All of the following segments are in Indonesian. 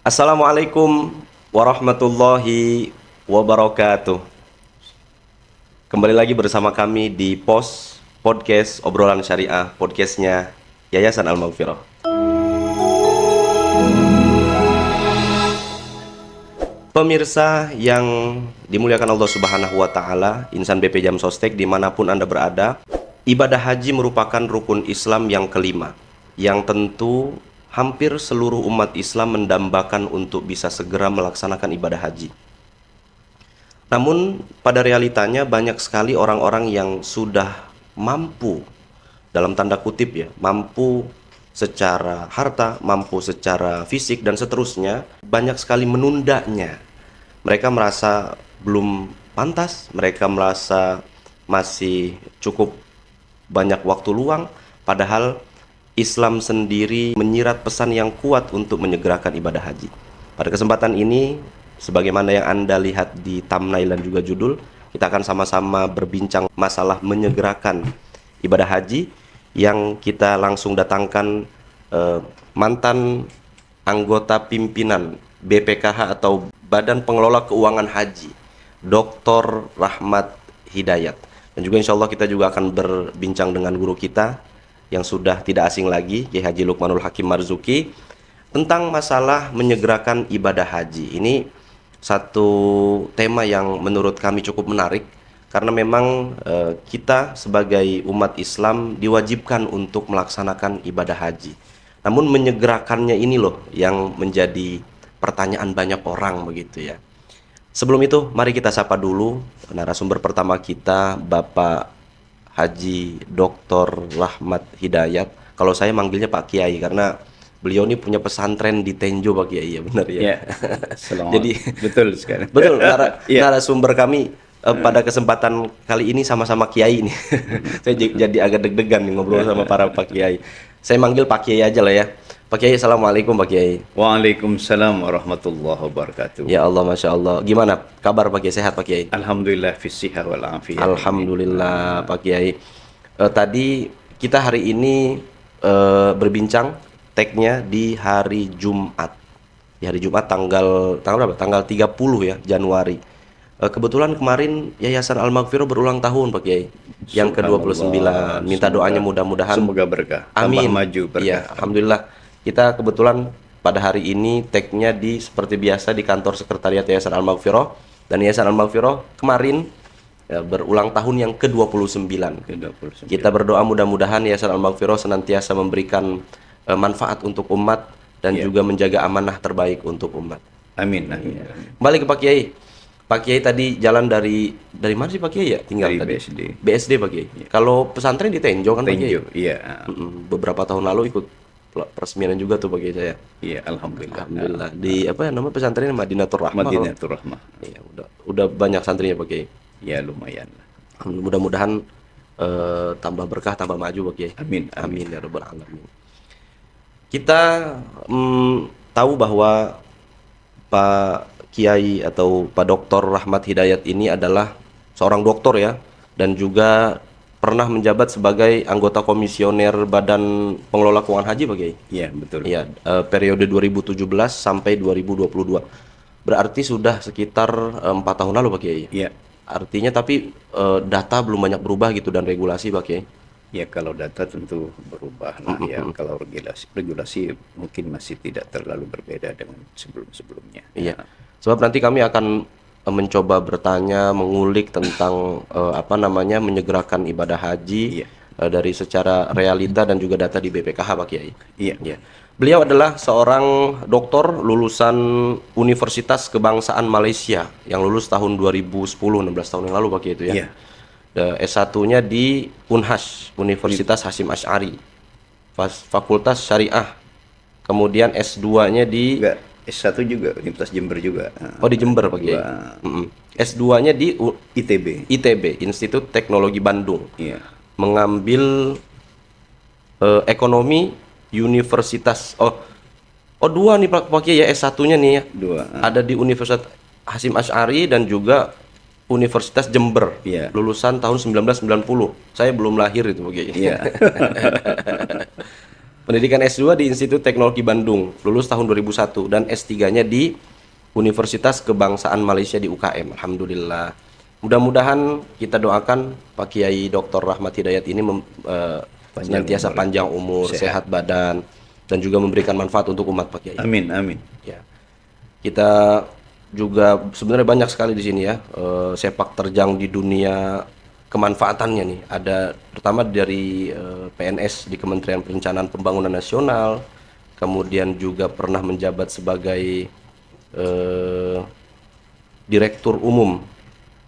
Assalamualaikum warahmatullahi wabarakatuh. Kembali lagi bersama kami di podcast obrolan syariah, podcastnya Yayasan Al-Maghfirah. Pemirsa yang dimuliakan Allah Subhanahu wa Ta'ala, insan BP Jam Sostek dimanapun Anda berada, ibadah haji merupakan rukun Islam yang kelima, yang tentu hampir seluruh umat Islam mendambakan untuk bisa segera melaksanakan ibadah haji. Namun pada realitanya banyak sekali orang-orang yang sudah mampu, dalam tanda kutip ya, mampu secara harta, mampu secara fisik dan seterusnya, banyak sekali menundanya. Mereka merasa belum pantas, mereka merasa masih cukup banyak waktu luang, padahal Islam sendiri menyirat pesan yang kuat untuk menyegerakan ibadah haji. Pada kesempatan ini, sebagaimana yang Anda lihat di thumbnail dan juga judul, kita akan sama-sama berbincang masalah menyegerakan ibadah haji, yang kita langsung datangkan mantan anggota pimpinan BPKH atau Badan Pengelola Keuangan Haji, Dr. Rahmat Hidayat. Dan juga insya Allah kita juga akan berbincang dengan guru kita yang sudah tidak asing lagi, Kiai Haji Lukmanul Hakim Marzuki, tentang masalah menyegerakan ibadah haji. Ini satu tema yang menurut kami cukup menarik, karena memang kita sebagai umat Islam diwajibkan untuk melaksanakan ibadah haji. Namun menyegerakannya ini loh yang menjadi pertanyaan banyak orang begitu ya. Sebelum itu, mari kita sapa dulu narasumber pertama kita, Bapak Haji Dr. Rahmat Hidayat. Kalau saya manggilnya Pak Kiai karena beliau ini punya pesantren di Tenjo, Pak Kiai, ya benar ya. Ya, Jadi betul sekali. betul Ya. narasumber kami pada kesempatan kali ini sama-sama Kiai nih. Saya jadi agak deg-degan nih ngobrol sama para Pak Kiai. Saya manggil Pak Kiai aja lah ya. Pak Kiai, assalamualaikum Pak Kiai. Waalaikumsalam warahmatullahi wabarakatuh. Ya Allah, Masya Allah. Gimana kabar Pak Kiai? Sehat Pak Kiai? Alhamdulillah fisihah wal afiyah. Alhamdulillah Pak Kiai. Tadi kita hari ini berbincang tag-nya di hari Jumat. Di hari Jumat tanggal berapa? Tanggal 30 ya, Januari. Kebetulan kemarin Yayasan Al-Maghfirah berulang tahun Pak Kiai. Yang ke-29. Minta doanya mudah-mudahan Semoga berkah. amin. Tambah maju berkah. Iya, alhamdulillah. Kita kebetulan pada hari ini tag-nya di seperti biasa di kantor sekretariat Yayasan Al-Maghfirah, dan Yayasan Al-Maghfirah kemarin ya, berulang tahun yang ke-29. Ke-29. Kita berdoa mudah-mudahan Yayasan Al-Maghfirah senantiasa memberikan manfaat untuk umat dan juga menjaga amanah terbaik untuk umat. Amin, amin. Kembali ke Pak Kiai. Pak Kiai tadi jalan dari mana sih Pak Kiai ya? Tinggal Dari tadi. BSD. BSD Pak Kiai. Kalau pesantren di Tenjo kan Pak Kiai? Tenjo, iya. Beberapa tahun lalu ikut peresmian juga tuh Pak Kiai saya. Iya, alhamdulillah. Alhamdulillah. Di apa ya nama pesantrennya, Madinatul Rahmah. Madinatul Rahmah. Iya, udah banyak santrinya Pak Kiai. Ya, lumayan lah. Mudah-mudahan tambah berkah, tambah maju Pak Kiai. Amin, Amin ya rabbal alamin. Kita tahu bahwa Pak Kiai atau Pak Dr. Rahmat Hidayat ini adalah seorang doktor ya, dan juga pernah menjabat sebagai anggota komisioner Badan Pengelola Keuangan Haji Pak Kiai. Iya, betul. Iya, periode 2017 sampai 2022. Berarti sudah sekitar 4 tahun lalu Pak Kiai. Iya. Artinya tapi data belum banyak berubah gitu, dan regulasi Pak Kiai. Ya, kalau data tentu berubah lah ya. Kalau regulasi mungkin masih tidak terlalu berbeda dengan sebelum-sebelumnya. Iya. Sebab nanti kami akan mencoba bertanya, mengulik tentang menyegerakan ibadah haji dari secara realita dan juga data di BPKH Pak Kiai. Iya. Ya. Beliau adalah seorang doktor lulusan Universitas Kebangsaan Malaysia yang lulus tahun 2010, 16 tahun yang lalu Pak Kiai itu ya. Iya. S1-nya di Unhas, Universitas Hasyim Asy'ari, Fakultas Syariah. Kemudian S2-nya di Enggak, S1 juga Universitas Jember juga. Oh, di Jember Pak Kiai. S2-nya di ITB, Institut Teknologi Bandung. Iya. Mengambil ekonomi Universitas dua nih Pak Kiai ya, S1-nya nih ya. Dua. Ada di Universitas Hasyim Asy'ari dan juga Universitas Jember. Iya. Lulusan tahun 1990. Saya belum lahir itu Pak Kiai. Iya. Pendidikan S2 di Institut Teknologi Bandung, lulus tahun 2001 dan S3-nya di Universitas Kebangsaan Malaysia di UKM. Alhamdulillah. Mudah-mudahan kita doakan Pak Kiai Dr. Rahmat Hidayat ini senantiasa panjang umur, sehat badan, dan juga memberikan manfaat untuk umat Pak Kiai. Amin, amin. Ya. Kita juga sebenarnya banyak sekali di sini ya sepak terjang di dunia kemanfaatannya nih. Ada pertama dari PNS di Kementerian Perencanaan Pembangunan Nasional, kemudian juga pernah menjabat sebagai Direktur Umum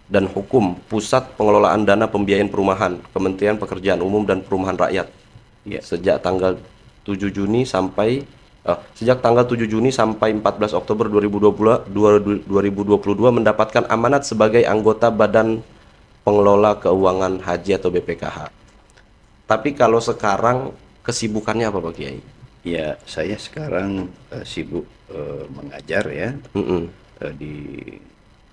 dan Hukum Pusat Pengelolaan Dana Pembiayaan Perumahan Kementerian Pekerjaan Umum dan Perumahan Rakyat. Ya. Sejak tanggal 7 Juni sampai 14 Oktober 2022 mendapatkan amanat sebagai anggota Badan Pengelola Keuangan Haji atau BPKH. Tapi kalau sekarang kesibukannya apa Pak Kiai? Ya, saya sekarang sibuk mengajar ya di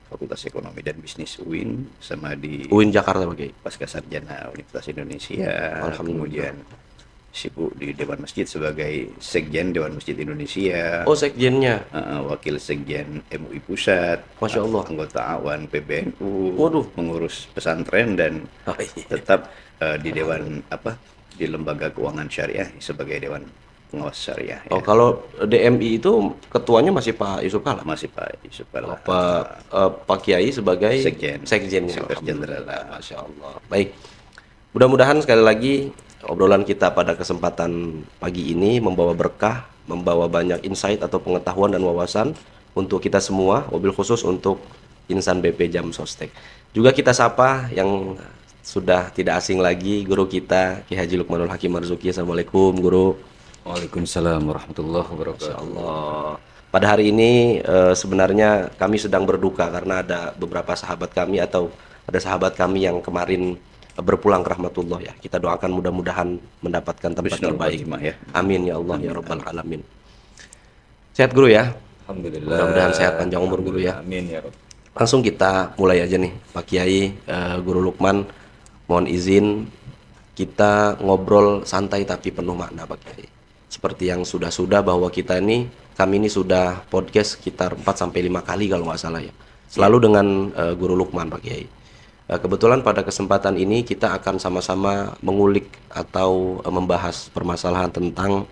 Fakultas Ekonomi dan Bisnis UIN sama di UIN Jakarta Pak Kiai. Pascasarjana Universitas Indonesia. Alhamdulillah. Kemudian sibuk di Dewan Masjid sebagai Sekjen Dewan Masjid Indonesia. Oh, sekjennya. Wakil Sekjen MUI Pusat. Masya Allah. Anggota Awan PBNU. Waduh. Mengurus pesantren dan iya. tetap di Dewan di Lembaga Keuangan Syariah sebagai Dewan Pengawas Syariah. Oh, kalau DMI itu ketuanya masih Pak Yusuf Kala? Masih Pak Yusuf Kala. Pak Kiai sebagai sekjennya. Alhamdulillah. Masya Allah. Baik. Mudah-mudahan sekali lagi obrolan kita pada kesempatan pagi ini membawa berkah, membawa banyak insight atau pengetahuan dan wawasan untuk kita semua, mobil khusus untuk insan BP Jam Sostek. Juga kita sapa yang sudah tidak asing lagi, guru kita Ki Haji Lukmanul Hakim Marzuki. Assalamualaikum Guru. Waalaikumsalam warahmatullahi wabarakatuh. Masya Allah. Pada hari ini sebenarnya kami sedang berduka karena ada beberapa sahabat kami atau ada sahabat kami yang kemarin berpulang ke rahmatullah ya. Kita doakan mudah-mudahan mendapatkan tempat terbaik. Ya. Amin ya Allah ya Rabbal Alamin. Sehat Guru ya. Alhamdulillah. Mudah-mudahan sehat panjang umur Guru ya. Amin ya Rabb. Langsung kita mulai aja nih Pak Kiai, Guru Lukman. Mohon izin kita ngobrol santai tapi penuh makna Pak Kiai. Seperti yang sudah-sudah bahwa kami ini sudah podcast sekitar 4-5 kali kalau nggak salah ya. Selalu dengan Guru Lukman Pak Kiai. Kebetulan pada kesempatan ini kita akan sama-sama mengulik atau membahas permasalahan tentang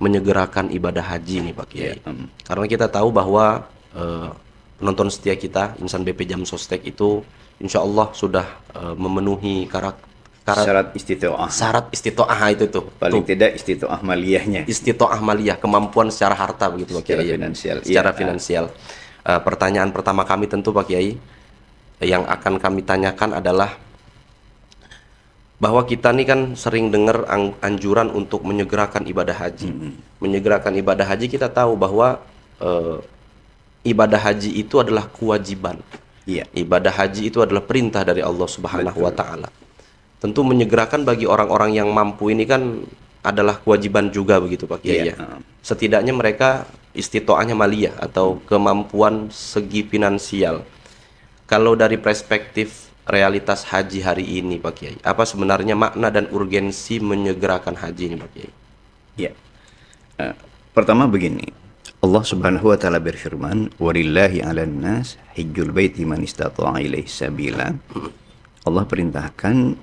menyegerakan ibadah haji nih Pak Kiai. Karena kita tahu bahwa penonton setia kita insan BP Jam Sostek itu insya Allah sudah memenuhi syarat istitoah. Syarat istitoah itu tuh. Paling tidak istitoah maliyahnya. Istitoah maliyah, kemampuan secara harta begitu Pak Kiai. Secara finansial. Pertanyaan pertama kami tentu Pak Kiai yang akan kami tanyakan adalah bahwa kita nih kan sering dengar anjuran untuk menyegerakan ibadah haji. Menyegerakan ibadah haji kita tahu bahwa ibadah haji itu adalah kewajiban. Iya. Ibadah haji itu adalah perintah dari Allah Subhanahu wa taala. Tentu menyegerakan bagi orang-orang yang mampu ini kan adalah kewajiban juga begitu Pak Kiai ya. Setidaknya mereka istitoahnya maliyah atau kemampuan segi finansial. Kalau dari perspektif realitas haji hari ini Pak Kiai, apa sebenarnya makna dan urgensi menyegerakan haji ini Pak Kiai? Ya. Pertama begini, Allah Subhanahu wa taala berfirman, "Walillahi 'alan nas hajjul baiti man istata'a ilaihi sabila." Allah perintahkan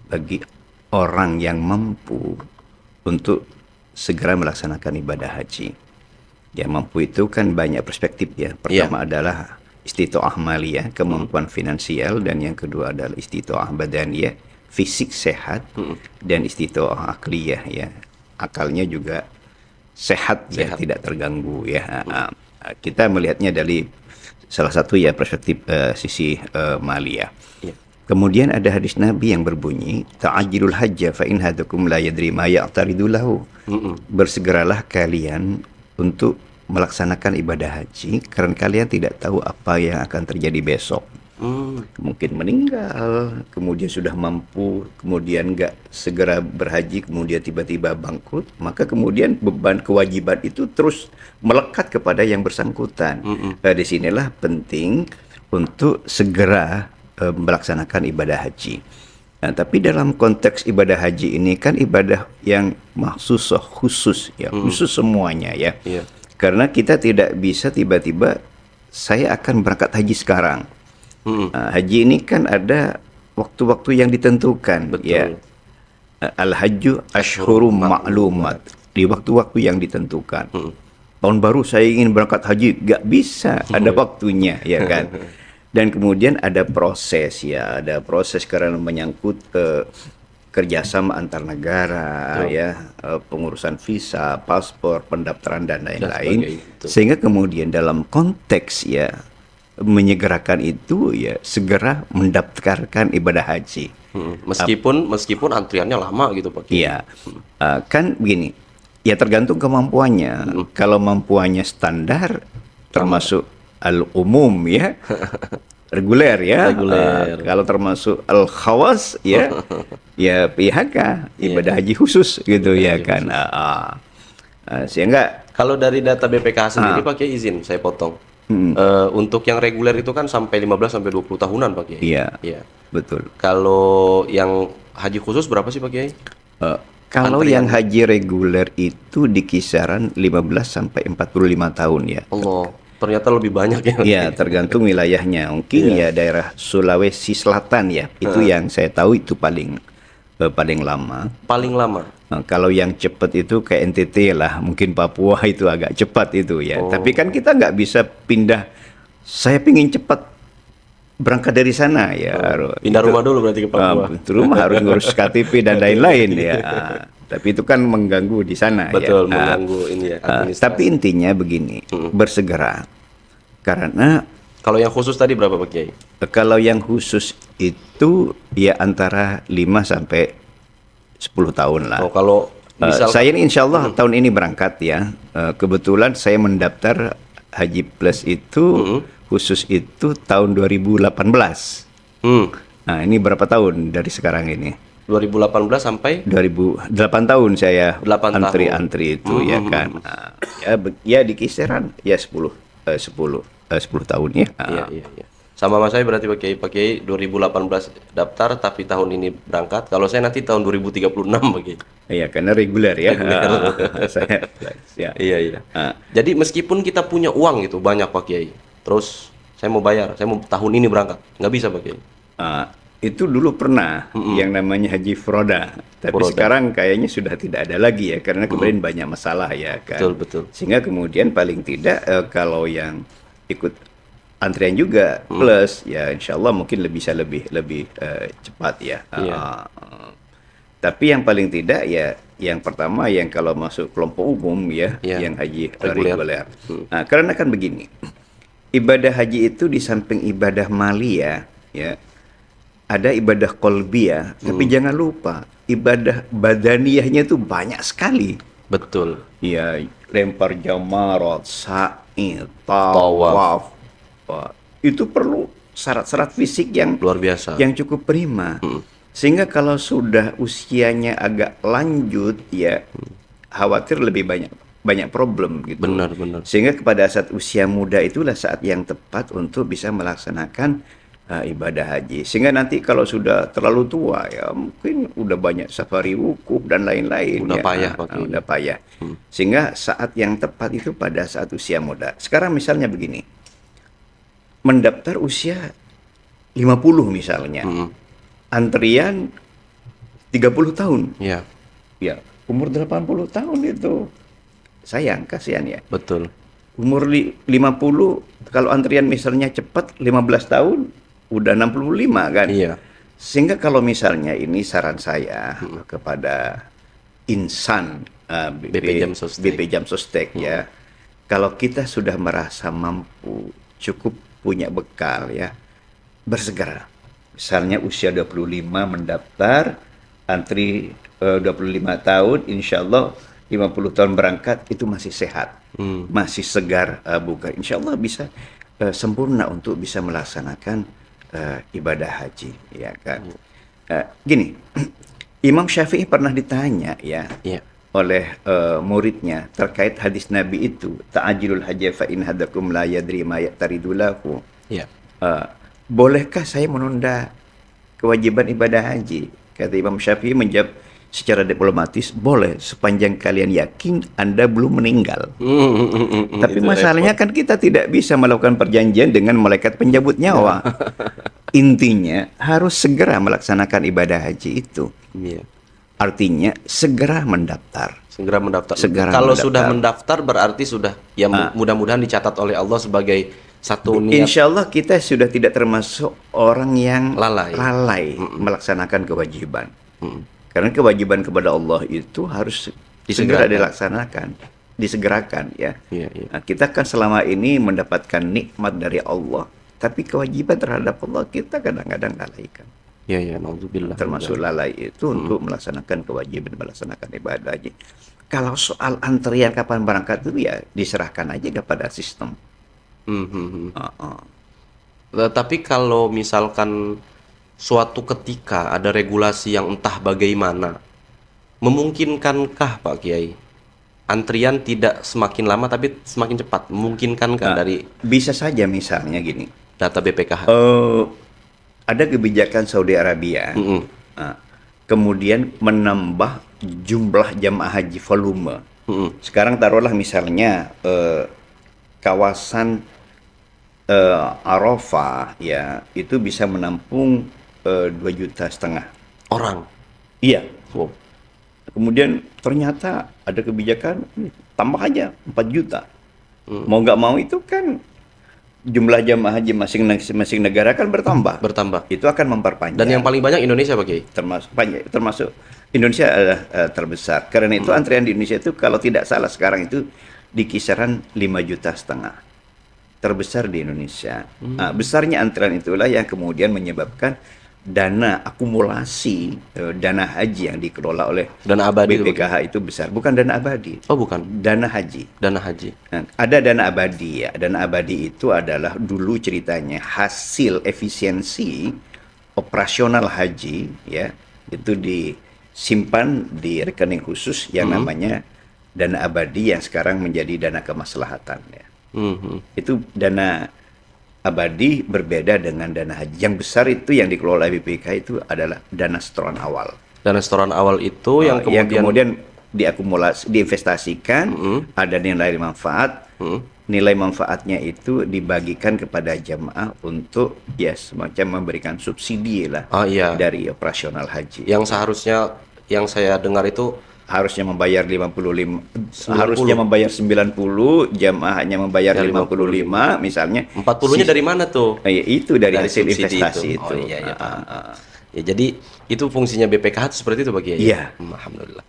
bagi orang yang mampu untuk segera melaksanakan ibadah haji. Yang mampu itu kan banyak perspektif ya. Pertama adalah istitoah maliyah, kemampuan finansial, dan yang kedua adalah istitoah badaniyah, fisik sehat, dan istitoah akliyah ya, akalnya juga sehat. Ya, tidak terganggu ya. Kita melihatnya dari salah satu ya perspektif sisi maliyah. Kemudian ada hadis Nabi yang berbunyi, ta'ajilul hajja fa in hadakum la yadri ma ya'taridu lahu. Bersegeralah kalian untuk melaksanakan ibadah haji karena kalian tidak tahu apa yang akan terjadi besok. Mungkin meninggal, kemudian sudah mampu, kemudian nggak segera berhaji, kemudian tiba-tiba bangkrut, maka kemudian beban kewajiban itu terus melekat kepada yang bersangkutan. Disinilah penting untuk segera melaksanakan ibadah haji. Nah, tapi dalam konteks ibadah haji ini kan ibadah yang maksusah, khusus ya, khusus semuanya ya. Iya. Karena kita tidak bisa tiba-tiba saya akan berangkat haji sekarang. Nah, haji ini kan ada waktu-waktu yang ditentukan Betul. ya. Al-hajju ashhurum ma'lumat, di waktu-waktu yang ditentukan. Tahun baru saya ingin berangkat haji, gak bisa, ada waktunya ya kan. Dan kemudian ada proses ya, ada proses karena menyangkut kerjasama antar negara ya, pengurusan visa, paspor, pendaftaran dan lain-lain. sebagainya, betul. Sehingga kemudian dalam konteks ya menyegerakan itu ya segera mendaftarkan ibadah haji. Meskipun antriannya lama gitu Pak Kiai. Iya, kan begini, ya tergantung kemampuannya. Kalau mampuannya standar, termasuk al-umum ya, reguler ya. Reguler. Kalau termasuk al-khawas ya, ya PHK, ibadah haji khusus gitu ya kan. Sehingga Kalau dari data BPKH sendiri Pak Kiai, izin saya potong. Untuk yang reguler itu kan sampai 15 sampai 20 tahunan Pak Kiai. iya, Iya. betul. Kalau yang haji khusus berapa sih Pak Kiai? Kalau yang haji reguler itu di kisaran 15 sampai 45 tahun ya. Allah, ternyata lebih banyak ya. Ya, tergantung wilayahnya. Mungkin ya daerah Sulawesi Selatan ya. Itu yang saya tahu itu paling lama. Paling lama. Nah, kalau yang cepat itu kayak NTT lah, mungkin Papua itu agak cepat itu ya. Tapi kan kita nggak bisa pindah. Saya pingin cepat berangkat dari sana ya. Pindah rumah dulu berarti ke Papua. Itu rumah harus ngurus KTP dan lain-lain ya. Tapi itu kan mengganggu di sana Betul, ya. mengganggu ini ya administrasi. Tapi intinya begini, bersegera. Karena Kalau yang khusus tadi berapa Pak Kiai? kalau yang khusus itu ya antara 5 sampai 10 tahun lah. Oh, kalau misal Saya ini insya Allah tahun ini berangkat ya. Kebetulan saya mendaftar Haji Plus itu khusus itu tahun 2018. Nah, ini berapa tahun dari sekarang ini? 2018 sampai 2008 tahun saya 8 antri itu ya kan. Nah, ya di kisaran ya 10 tahun ya. Iya, iya, iya. Sama mas saya berarti Pak Kiai 2018 daftar tapi tahun ini berangkat. Kalau saya nanti tahun 2036 Pak Kiai. Iya, karena reguler ya. Saya ya. Iya, iya. Jadi meskipun kita punya uang gitu banyak Pak Kiai. Terus saya mau bayar, saya mau tahun ini berangkat. Nggak bisa Pak Kiai. Itu dulu pernah yang namanya Haji Froda, tapi sekarang kayaknya sudah tidak ada lagi ya karena kemarin banyak masalah ya kan. Betul, betul. Sehingga kemudian paling tidak kalau yang ikut antrian juga plus ya insya Allah mungkin bisa lebih cepat ya. Tapi yang paling tidak ya yang pertama yang kalau masuk kelompok umum ya, yang haji reguler. Nah, karena kan begini, ibadah haji itu di samping ibadah maliyah ya, ada ibadah qalbiyah, tapi jangan lupa ibadah badaniyahnya itu banyak sekali. Betul. Ya, lempar jamarat, sa'i, tawaf. Itu perlu syarat-syarat fisik yang Luar biasa. yang cukup prima. Sehingga kalau sudah usianya agak lanjut ya khawatir lebih banyak problem gitu. Benar, benar. Sehingga kepada saat usia muda itulah saat yang tepat untuk bisa melaksanakan ibadah haji. Sehingga nanti kalau sudah terlalu tua ya mungkin udah banyak safari wukuf dan lain-lain. Udah ya. payah Pak Kiai. Udah payah. Sehingga saat yang tepat itu pada saat usia muda. Sekarang misalnya begini. Mendaftar usia 50 misalnya. Antrian 30 tahun. Iya. Ya, umur 80 tahun itu sayang, kasihan ya. Betul. Umur 50 kalau antrian misalnya cepat 15 tahun udah 65 kan. Iya. Sehingga kalau misalnya ini saran saya kepada insan BP Jam Sostek ya. Kalau kita sudah merasa mampu, cukup punya bekal ya, bersegera. Misalnya usia 25 mendaftar, antri 25 tahun, insya Allah 50 tahun berangkat itu masih sehat, masih segar bugar. Insya Allah bisa sempurna untuk bisa melaksanakan ibadah haji, ya kan. Gini, Imam Syafi'i pernah ditanya ya oleh muridnya terkait hadis Nabi itu, ta'ajilul haji fa in hadakum la yadri ma yaqtaridu lahu. Iya. Bolehkah saya menunda kewajiban ibadah haji. Kata Imam Syafi'i menjawab secara diplomatis, boleh sepanjang kalian yakin Anda belum meninggal. Tapi Itu masalahnya kan kita tidak bisa melakukan perjanjian dengan malaikat penjabut nyawa. Intinya harus segera melaksanakan ibadah haji itu. Iya. Artinya segera mendaftar. Segera mendaftar. Segera Kalau mendaftar. sudah mendaftar berarti sudah ya mudah-mudahan dicatat oleh Allah sebagai satu niat. Insya Allah kita sudah tidak termasuk orang yang Lalai. melaksanakan kewajiban. Karena kewajiban kepada Allah itu harus segera disegerakan ya. Iya, iya. Nah, kita kan selama ini mendapatkan nikmat dari Allah, tapi kewajiban terhadap Allah kita kadang-kadang lalaikan. Iya, iya, naudzubillah. Termasuk lalai itu untuk melaksanakan kewajiban, melaksanakan ibadah haji. Kalau soal antrian kapan berangkat itu ya diserahkan aja kepada sistem. Tapi kalau misalkan suatu ketika ada regulasi yang entah bagaimana, memungkinkankah Pak Kiai antrian tidak semakin lama tapi semakin cepat? Memungkinkankah dari Bisa saja misalnya gini. data BPKH? Ada kebijakan Saudi Arabia, kemudian menambah jumlah jamaah haji volume. Sekarang taruhlah misalnya kawasan Arafah ya itu bisa menampung 2,5 juta Orang. Iya. Wow. Kemudian ternyata ada kebijakan tambah aja 4 juta. Mau nggak mau itu kan jumlah jamaah haji masing-masing negara kan bertambah. Itu akan memperpanjang. Dan yang paling banyak Indonesia Pak Kiai? termasuk Indonesia adalah terbesar. Karena itu antrian di Indonesia itu kalau tidak salah sekarang itu di kisaran 5,5 juta. Terbesar di Indonesia. Besarnya antrian itulah yang kemudian menyebabkan dana akumulasi dana haji yang dikelola oleh Dana abadi BPKH itu besar. Bukan dana abadi. Oh, bukan. Dana haji. Dana haji. Nah, ada dana abadi ya. Dana abadi itu adalah dulu ceritanya hasil efisiensi operasional haji ya. Itu disimpan di rekening khusus yang namanya dana abadi yang sekarang menjadi dana kemaslahatan ya. Itu dana abadi berbeda dengan dana haji. Yang besar itu yang dikelola BPK itu adalah dana setoran awal. Dana setoran awal itu yang kemudian diakumulasi, diinvestasikan, ada nilai manfaat. Nilai manfaatnya itu dibagikan kepada jamaah untuk ya semacam memberikan subsidi lah dari operasional haji. Yang seharusnya yang saya dengar itu harusnya membayar 90, membayar 90, jamaahnya membayar 55 misalnya. 40-nya dari mana tuh? Itu dari hasil investasi itu. Oh, iya. Ya, jadi itu fungsinya BPKH itu seperti itu Pak Kiai. Iya. Alhamdulillah.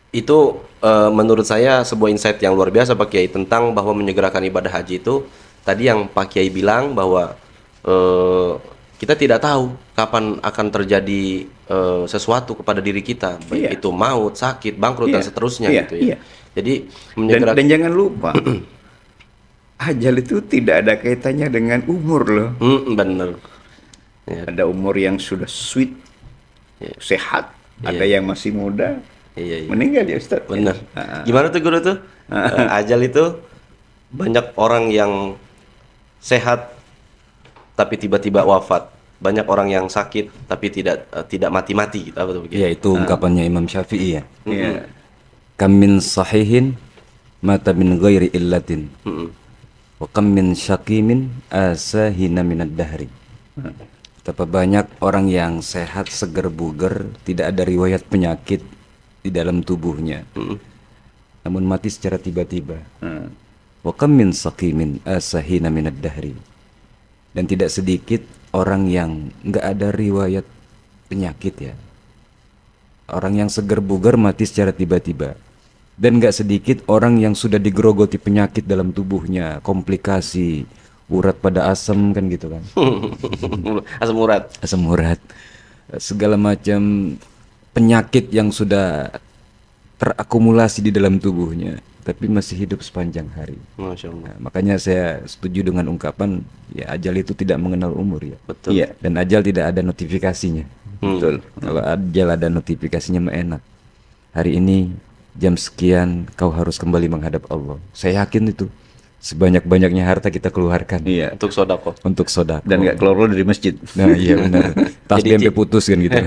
Itu menurut saya sebuah insight yang luar biasa Pak Kiai tentang bahwa menyegerakan ibadah haji itu tadi yang Pak Kiai bilang bahwa kita tidak tahu kapan akan terjadi sesuatu kepada diri kita, baik itu maut, sakit, bangkrut dan seterusnya gitu ya. Jadi dan jangan lupa ajal itu tidak ada kaitannya dengan umur loh. Bener. Ya. Ada umur yang sudah sweet, sehat, ada yang masih muda, meninggal ya Ustaz. Bener. Gimana tuh guru tuh? Ajal itu banyak orang yang sehat tapi tiba-tiba wafat. Banyak orang yang sakit tapi tidak mati-mati gitu. Apa tuh begitu? Ya, itu ungkapannya Imam Syafi'i ya. Iya. Kam min sahihin mata min ghairi illatin. Wa kam min syaqimin asahina minad dahri. Betapa banyak orang yang sehat, seger buger, tidak ada riwayat penyakit di dalam tubuhnya. Namun mati secara tiba-tiba. Wa kam min saqimin asahina minad dahri. Dan tidak sedikit orang yang nggak ada riwayat penyakit ya. Orang yang seger bugar mati secara tiba-tiba. Dan nggak sedikit orang yang sudah digerogoti penyakit dalam tubuhnya, komplikasi, urat pada asam kan gitu kan. Asam urat. Asam urat. Segala macam penyakit yang sudah terakumulasi di dalam tubuhnya, tapi masih hidup sepanjang hari. Masya Allah. Nah, makanya saya setuju dengan ungkapan ya ajal itu tidak mengenal umur ya. Betul. Iya. Dan ajal tidak ada notifikasinya. Betul. Kalau ajal ada notifikasinya mah enak. Hari ini jam sekian kau harus kembali menghadap Allah. Saya yakin itu. sebanyak-banyaknya harta kita keluarkan Iya. Untuk sodako. untuk sodako. Dan nggak keluar dari masjid. Nah iya benar. Tas Jadi, sampai putus kan gitu.